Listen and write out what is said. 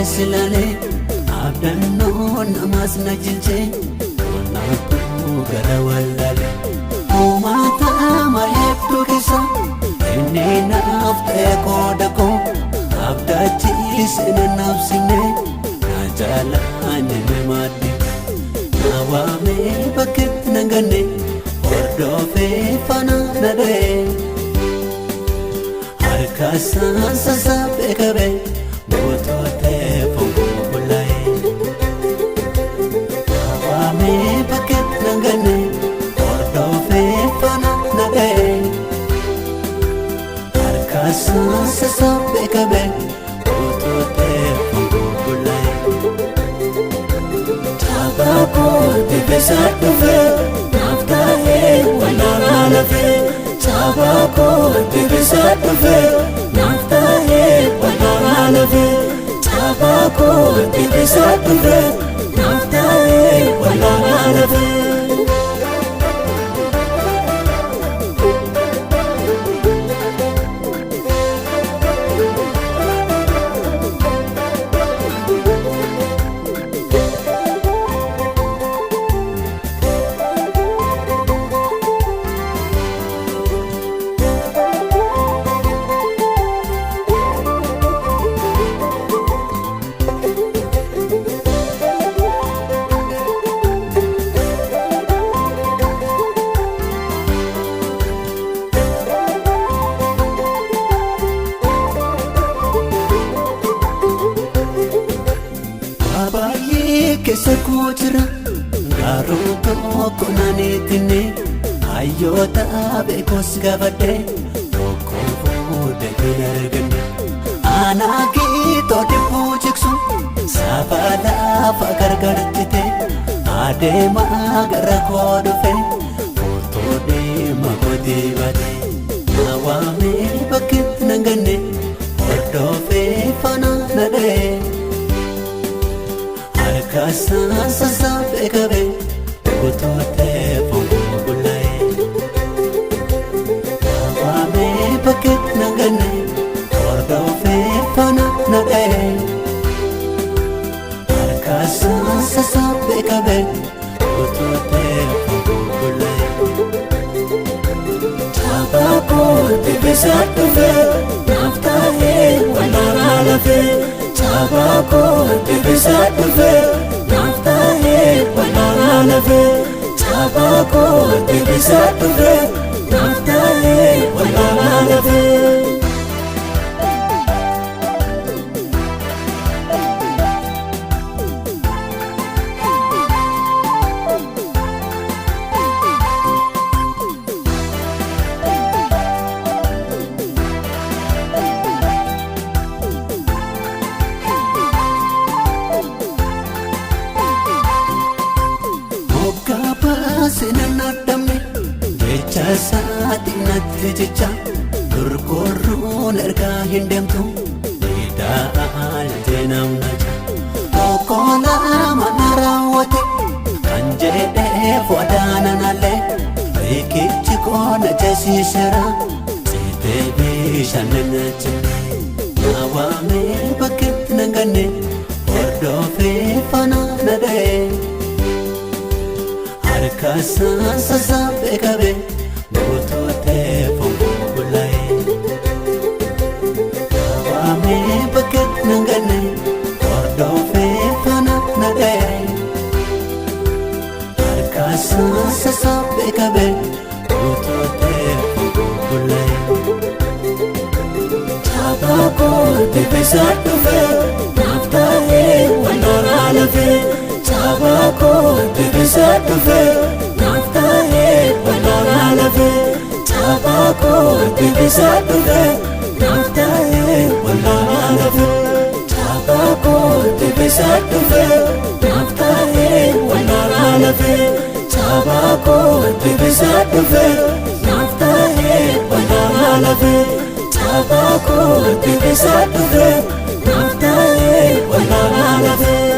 silale abdannoon namas na jilche wanaatu gara wallale uumata maheebduu keessa inni naaf ta'e qooda koo abdachiise nanaafsine na jaalani madde na waame bakkeetti na ganne hordofee faana na dha'e harkasaan sassaabee qabee goototee fonkoo bullaa'e na waame bakkeetti na ganne hordofee faana na dha'e harkasaan sassaabee qabee goototee fonkoo bullaa'e taabakoo deebisaa dhufee naaf ta'ee walaanaa lafee taabakoo deebisaa dhufee naaf ta'ee walaanaa lafee taabakoo deebisaa dhufee naaf ta'ee walaanaa lafee. Keessa koo jira garuu tokko naanitine hayyoota beekos gaafadhe tokko fuudhee arganne aanaa giitoo dhibbuu jigsu saafaa lafa gargartite adeemaa gara koo dhufe footoo deema kootee baate na waamee bakkeetti na ganne hordofee faana na dha'e harkasaan sassaabee qabee goototee fonkoo bullaa'e na waamee bakkeetti na ganne hordofee faana na dha'e harkasaan sassaabee qabee goototee fonkoo bullaa'e taabakoo deebisaa dhufee naaf ta'ee walaanaa lafee taabakoo deebisaa dhufee naaf ta'ee walaanaa lafee taabakoo deebisaa dhufee naaf ta'ee walaanaa lafee. Seenaan addamne jecha isaatiin natti jecha gurgurruun ergaa hin deemtu dhiidhaaltee namna tokko lama na raawwate kan jedheef wadaananallee riikichi koona jesiisera siitee bishaanana jenne na waamee bakkeetti na ganne hordofee faana na dha'e harkasaan sassaabee qabee goototee fonkoo bullaa'e na waamee bakkeetti na ganne hordofee faana na dha'e harkasaan sassaabee qabee goototee fonkoo bullaa'e taabakoo deebisaa dhufee naaf ta'ee walaanaa lafee taabakoo deebisaa dhufee naaf ta'ee walaanaa lafee taabakoo deebisaa dhufee naaf ta'ee walaanaa lafee taabakoo deebisaa dhufee naaf ta'ee walaanaa lafee taabakoo deebisaa dhufee naaf ta'ee walaanaa lafee taabakoo deebisaa dhufee naaf ta'ee walaanaa lafee.